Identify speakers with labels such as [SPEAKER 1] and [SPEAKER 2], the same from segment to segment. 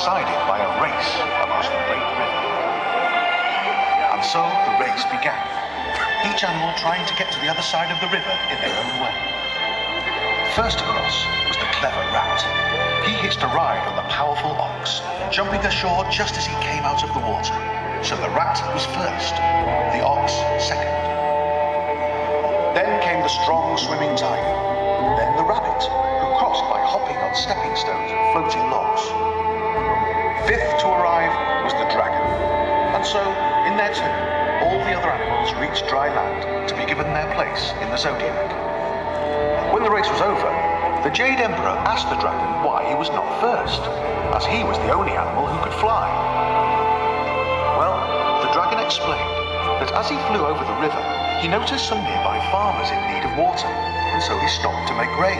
[SPEAKER 1] decided by a race across the great river. And so the race began, each animal trying to get to the other side of the river in their own way. First across was the clever rat. He hitched a ride on the powerful ox, jumping ashore just as he came out of the water. So the rat was first, the ox second. Then came the strong swimming tiger, then the rabbit, who crossed by hopping on stepping stones and floating logs. Fifth to arrive was the dragon, and so, in their turn, all the other animals reached dry land to be given their place in the zodiac. When the race was over, the Jade Emperor asked the dragon why he was not first, as he was the only animal who could fly. Well, the dragon explained that as he flew over the river, he noticed some nearby farmers in need of water, and so he stopped to make grain.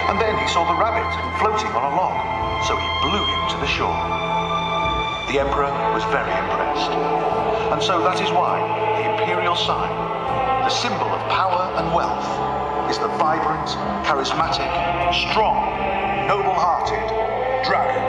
[SPEAKER 1] And then he saw the rabbit floating on a log, so he blew him to the shore. The emperor was very impressed, and so that is why the imperial sign, the symbol of power and wealth, is the vibrant, charismatic, strong, noble-hearted dragon.